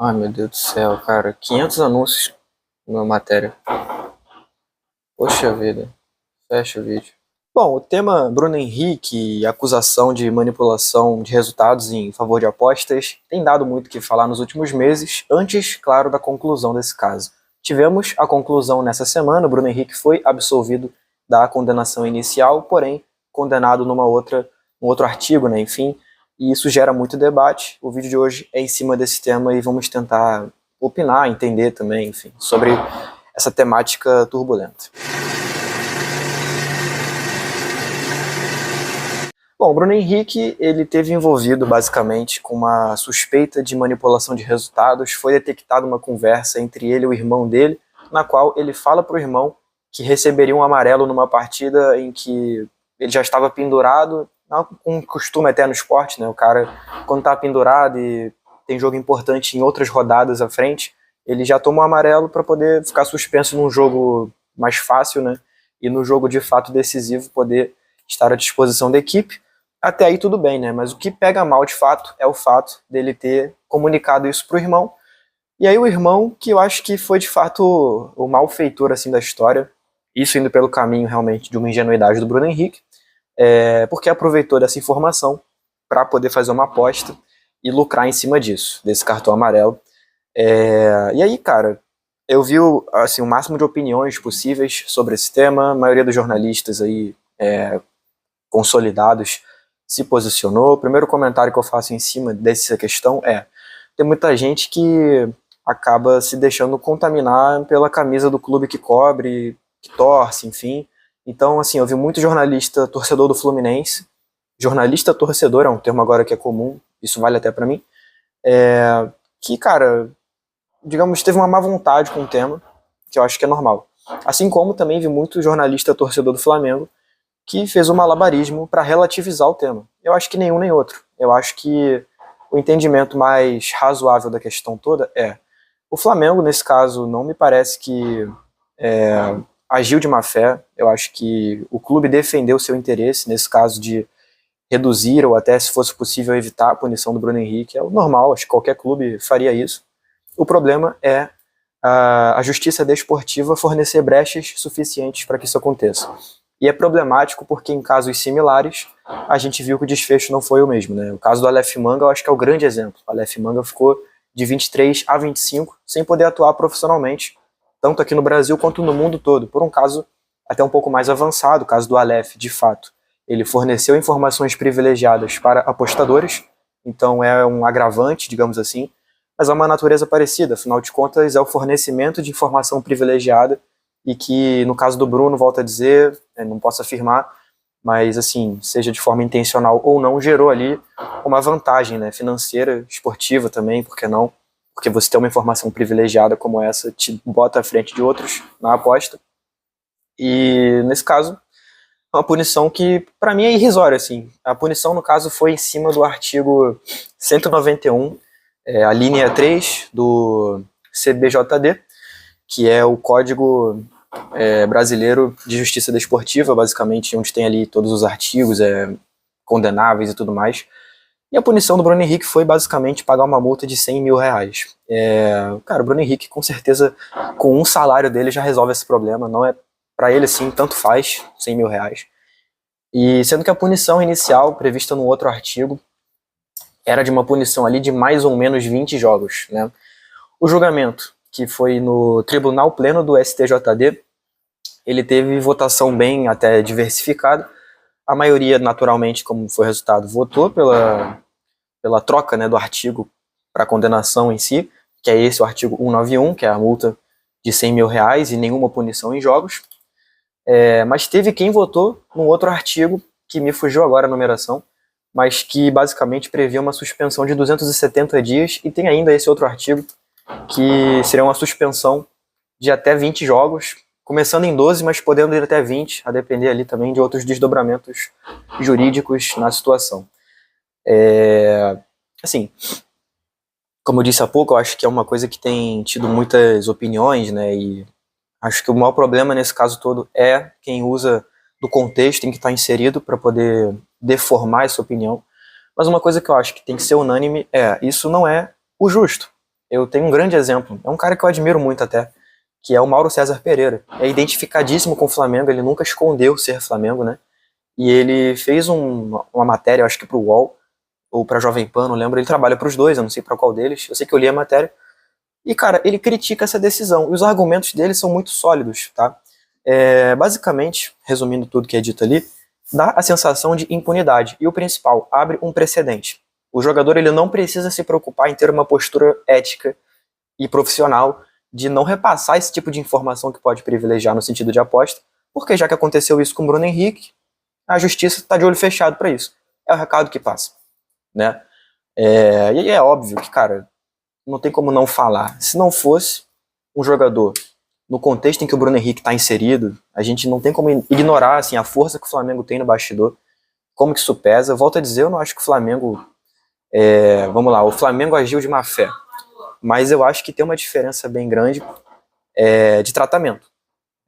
Ai, meu Deus do céu, cara. 500 anúncios numa matéria. Poxa vida. Fecha o vídeo. Bom, o tema Bruno Henrique e acusação de manipulação de resultados em favor de apostas tem dado muito o que falar nos últimos meses, antes, claro, da conclusão desse caso. Tivemos a conclusão nessa semana, o Bruno Henrique foi absolvido da condenação inicial, porém condenado num outro artigo, né, enfim, e isso gera muito debate. O vídeo de hoje é em cima desse tema e vamos tentar opinar, entender também, enfim, sobre essa temática turbulenta. Bom, o Bruno Henrique, ele teve envolvido basicamente com uma suspeita de manipulação de resultados. Foi detectada uma conversa entre ele e o irmão dele, na qual ele fala para o irmão que receberia um amarelo numa partida em que ele já estava pendurado, um costume até no esporte, né? O cara, quando tá pendurado e tem jogo importante em outras rodadas à frente, ele já toma um amarelo para poder ficar suspenso num jogo mais fácil, né? E no jogo de fato decisivo poder estar à disposição da equipe. Até aí tudo bem, né? Mas o que pega mal de fato é o fato dele ter comunicado isso pro irmão. E aí o irmão, que eu acho que foi de fato o malfeitor assim da história, isso indo pelo caminho realmente de uma ingenuidade do Bruno Henrique, porque aproveitou dessa informação para poder fazer uma aposta e lucrar em cima disso, desse cartão amarelo. E aí, cara, eu vi assim, o máximo de opiniões possíveis sobre esse tema, a maioria dos jornalistas aí consolidados se posicionou. O primeiro comentário que eu faço em cima dessa questão tem muita gente que acaba se deixando contaminar pela camisa do clube que cobre, que torce, enfim. Então, assim, eu vi muito jornalista torcedor do Fluminense, jornalista torcedor, é um termo agora que é comum, isso vale até pra mim, que, cara, digamos, teve uma má vontade com o tema, que eu acho que é normal. Assim como também vi muito jornalista torcedor do Flamengo que fez um malabarismo para relativizar o tema. Eu acho que nenhum nem outro. Eu acho que o entendimento mais razoável da questão toda o Flamengo, nesse caso, não me parece que agiu de má fé. Eu acho que o clube defendeu seu interesse, nesse caso de reduzir ou até, se fosse possível, evitar a punição do Bruno Henrique. É o normal, acho que qualquer clube faria isso. O problema é a justiça desportiva fornecer brechas suficientes para que isso aconteça. E é problemático porque em casos similares a gente viu que o desfecho não foi o mesmo, né? O caso do Aleph Manga eu acho que é o grande exemplo. O Aleph Manga ficou de 23 a 25 sem poder atuar profissionalmente, tanto aqui no Brasil quanto no mundo todo, por um caso até um pouco mais avançado, o caso do Aleph, de fato. Ele forneceu informações privilegiadas para apostadores, então é um agravante, digamos assim, mas é uma natureza parecida, afinal de contas é o fornecimento de informação privilegiada e que, no caso do Bruno, volto a dizer, não posso afirmar, mas, assim, seja de forma intencional ou não, gerou ali uma vantagem, né, financeira, esportiva também, por que não? Porque você ter uma informação privilegiada como essa te bota à frente de outros na aposta. E, nesse caso, é uma punição que, para mim, é irrisória, assim. A punição, no caso, foi em cima do artigo 191, a linha 3 do CBJD, que é o Código Brasileiro de Justiça Desportiva, basicamente, onde tem ali todos os artigos condenáveis e tudo mais. E a punição do Bruno Henrique foi basicamente pagar uma multa de 100 mil reais. Cara, o Bruno Henrique, com certeza, com um salário dele já resolve esse problema. Não é para ele, assim, tanto faz 100 mil reais. E sendo que a punição inicial, prevista no outro artigo, era de uma punição ali de mais ou menos 20 jogos, né? O julgamento, que foi no Tribunal Pleno do STJD, ele teve votação bem até diversificada. A maioria, naturalmente, como foi o resultado, votou pela troca, né, do artigo para condenação em si, que é esse o artigo 191, que é a multa de 100 mil reais e nenhuma punição em jogos. Mas teve quem votou num outro artigo, que me fugiu agora a numeração, mas que basicamente previa uma suspensão de 270 dias, e tem ainda esse outro artigo, que seria uma suspensão de até 20 jogos, começando em 12, mas podendo ir até 20, a depender ali também de outros desdobramentos jurídicos na situação. Assim, como eu disse há pouco, eu acho que é uma coisa que tem tido muitas opiniões, né, e acho que o maior problema nesse caso todo é quem usa do contexto em que está inserido para poder deformar essa opinião. Mas uma coisa que eu acho que tem que ser unânime isso não é o justo. eu tenho um grande exemplo, é um cara que eu admiro muito até, que é o Mauro César Pereira. É identificadíssimo com o Flamengo, ele nunca escondeu ser Flamengo, né? E ele fez uma matéria, eu acho que pro UOL, ou pra Jovem Pan, não lembro, ele trabalha pros dois, eu não sei pra qual deles, eu sei que eu li a matéria. E, cara, ele critica essa decisão, e os argumentos dele são muito sólidos, tá? Basicamente, resumindo tudo que é dito ali, dá a sensação de impunidade. E o principal, abre um precedente. O jogador ele não precisa se preocupar em ter uma postura ética e profissional de não repassar esse tipo de informação que pode privilegiar no sentido de aposta, porque já que aconteceu isso com o Bruno Henrique, a justiça está de olho fechado para isso. É o recado que passa, né? E é óbvio que, cara, não tem como não falar. Se não fosse um jogador no contexto em que o Bruno Henrique está inserido, a gente não tem como ignorar assim, a força que o Flamengo tem no bastidor, como que isso pesa. Eu volto a dizer, eu não acho que o Flamengo... vamos lá, o Flamengo agiu de má fé, mas eu acho que tem uma diferença bem grande de tratamento.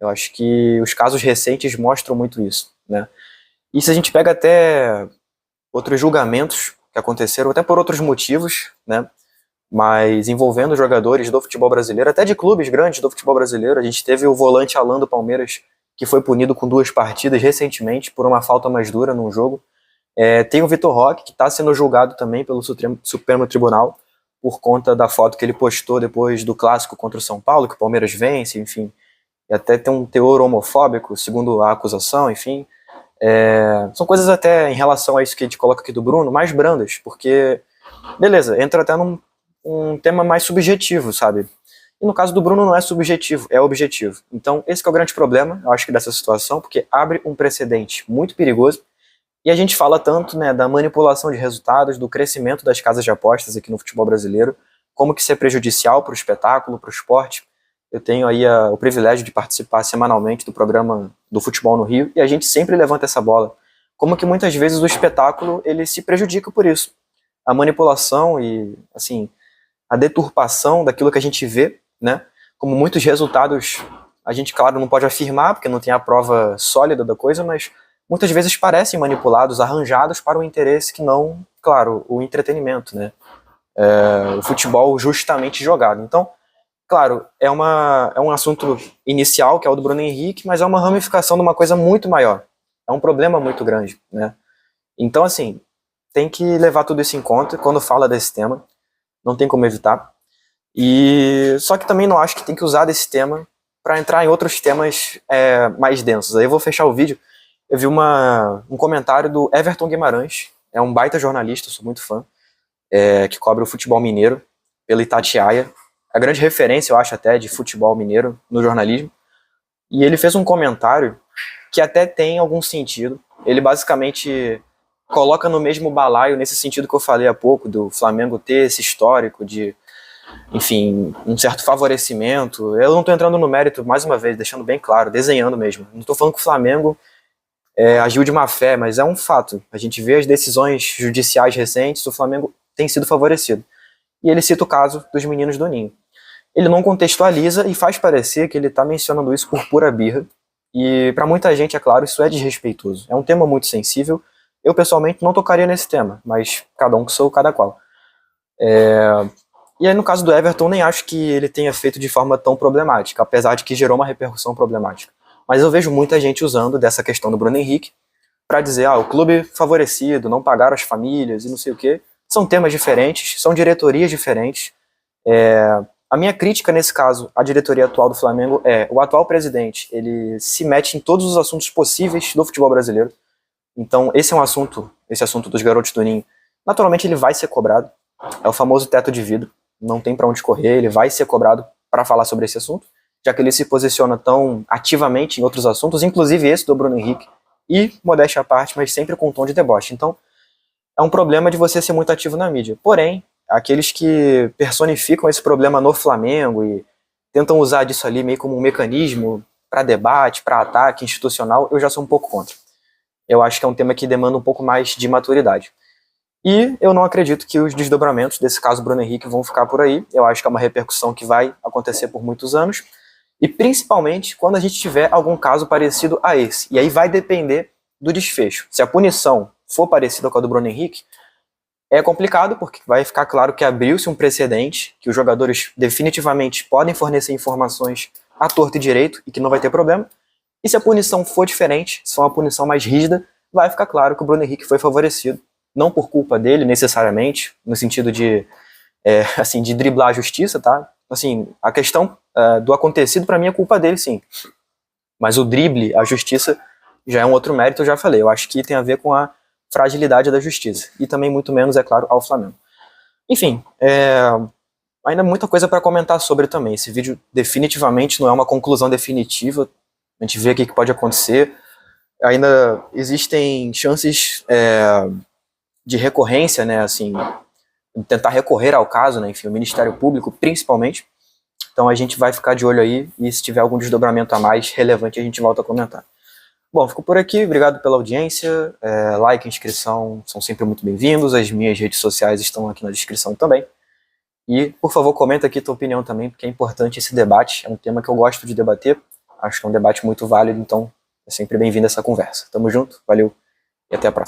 Eu acho que os casos recentes mostram muito isso, né? E se a gente pega até outros julgamentos que aconteceram, até por outros motivos, né? Mas envolvendo jogadores do futebol brasileiro, até de clubes grandes do futebol brasileiro. A gente teve o volante Alan do Palmeiras, que foi punido com 2 partidas recentemente por uma falta mais dura num jogo. Tem o Vitor Roque, que está sendo julgado também pelo Supremo Tribunal, por conta da foto que ele postou depois do clássico contra o São Paulo, que o Palmeiras vence, enfim. E até tem um teor homofóbico, segundo a acusação, enfim. São coisas até em relação a isso que a gente coloca aqui do Bruno, mais brandas, porque, beleza, entra até num um tema mais subjetivo, sabe? E no caso do Bruno não é subjetivo, é objetivo. Então esse que é o grande problema, eu acho que dessa situação, porque abre um precedente muito perigoso. E a gente fala tanto, né, da manipulação de resultados, do crescimento das casas de apostas aqui no futebol brasileiro, como que isso é prejudicial para o espetáculo, para o esporte. Eu tenho aí o privilégio de participar semanalmente do programa do Futebol no Rio, e a gente sempre levanta essa bola. Como que muitas vezes o espetáculo ele se prejudica por isso. A manipulação e, assim, a deturpação daquilo que a gente vê, né? Como muitos resultados a gente, claro, não pode afirmar, porque não tem a prova sólida da coisa, mas muitas vezes parecem manipulados, arranjados para um interesse que não, claro, o entretenimento, né? O futebol justamente jogado. Então, claro, é um assunto inicial, que é o do Bruno Henrique, mas é uma ramificação de uma coisa muito maior. É um problema muito grande, né? Então, assim, tem que levar tudo isso em conta quando fala desse tema. Não tem como evitar. E só que também não acho que tem que usar desse tema para entrar em outros temas mais densos. Aí eu vou fechar o vídeo. Eu vi um comentário do Everton Guimarães, é um baita jornalista, sou muito fã, que cobre o futebol mineiro pela Itatiaia. A grande referência, eu acho, até de futebol mineiro no jornalismo. E ele fez um comentário que até tem algum sentido. Ele basicamente coloca no mesmo balaio, nesse sentido que eu falei há pouco, do Flamengo ter esse histórico de, enfim, um certo favorecimento. Eu não estou entrando no mérito, mais uma vez, deixando bem claro, desenhando mesmo. Não estou falando que o Flamengo agiu de má fé, mas é um fato. A gente vê as decisões judiciais recentes, o Flamengo tem sido favorecido. E ele cita o caso dos meninos do Ninho. Ele não contextualiza e faz parecer que ele está mencionando isso por pura birra. E para muita gente, é claro, isso é desrespeitoso. É um tema muito sensível. Eu, pessoalmente, não tocaria nesse tema, mas cada um que sou, cada qual. E aí, no caso do Everton, nem acho que ele tenha feito de forma tão problemática, apesar de que gerou uma repercussão problemática. Mas eu vejo muita gente usando dessa questão do Bruno Henrique para dizer, o clube favorecido, não pagaram as famílias e não sei o quê. São temas diferentes, são diretorias diferentes. A minha crítica nesse caso à diretoria atual do Flamengo o atual presidente, ele se mete em todos os assuntos possíveis do futebol brasileiro. Então esse assunto dos garotos do Ninho, naturalmente ele vai ser cobrado. É o famoso teto de vidro, não tem para onde correr, ele vai ser cobrado para falar sobre esse assunto, já que ele se posiciona tão ativamente em outros assuntos, inclusive esse do Bruno Henrique, e, modéstia à parte, mas sempre com um tom de deboche. Então, é um problema de você ser muito ativo na mídia. Porém, aqueles que personificam esse problema no Flamengo e tentam usar disso ali meio como um mecanismo para debate, para ataque institucional, eu já sou um pouco contra. Eu acho que é um tema que demanda um pouco mais de maturidade. E eu não acredito que os desdobramentos desse caso Bruno Henrique vão ficar por aí. Eu acho que é uma repercussão que vai acontecer por muitos anos. E principalmente quando a gente tiver algum caso parecido a esse. E aí vai depender do desfecho. Se a punição for parecida com a do Bruno Henrique, É complicado porque vai ficar claro que abriu-se um precedente, que os jogadores definitivamente podem fornecer informações à torta e direito e que não vai ter problema. E se a punição for diferente, se for uma punição mais rígida, vai ficar claro que o Bruno Henrique foi favorecido, não por culpa dele necessariamente, no sentido de, assim, de driblar a justiça, tá? Assim, a questão do acontecido para mim é culpa dele, sim. Mas o drible, a justiça, já é um outro mérito, eu já falei. Eu acho que tem a ver com a fragilidade da justiça. E também, muito menos, é claro, ao Flamengo. Enfim, ainda muita coisa para comentar sobre também. Esse vídeo definitivamente não é uma conclusão definitiva. A gente vê o que pode acontecer. Ainda existem chances de recorrência, né, assim, tentar recorrer ao caso, né, enfim, o Ministério Público, principalmente. Então a gente vai ficar de olho aí e se tiver algum desdobramento a mais relevante a gente volta a comentar. Bom, fico por aqui, obrigado pela audiência, like, inscrição são sempre muito bem-vindos, as minhas redes sociais estão aqui na descrição também. E, por favor, comenta aqui tua opinião também, porque é importante esse debate, é um tema que eu gosto de debater, acho que é um debate muito válido, então é sempre bem-vindo essa conversa. Tamo junto, valeu e até a próxima.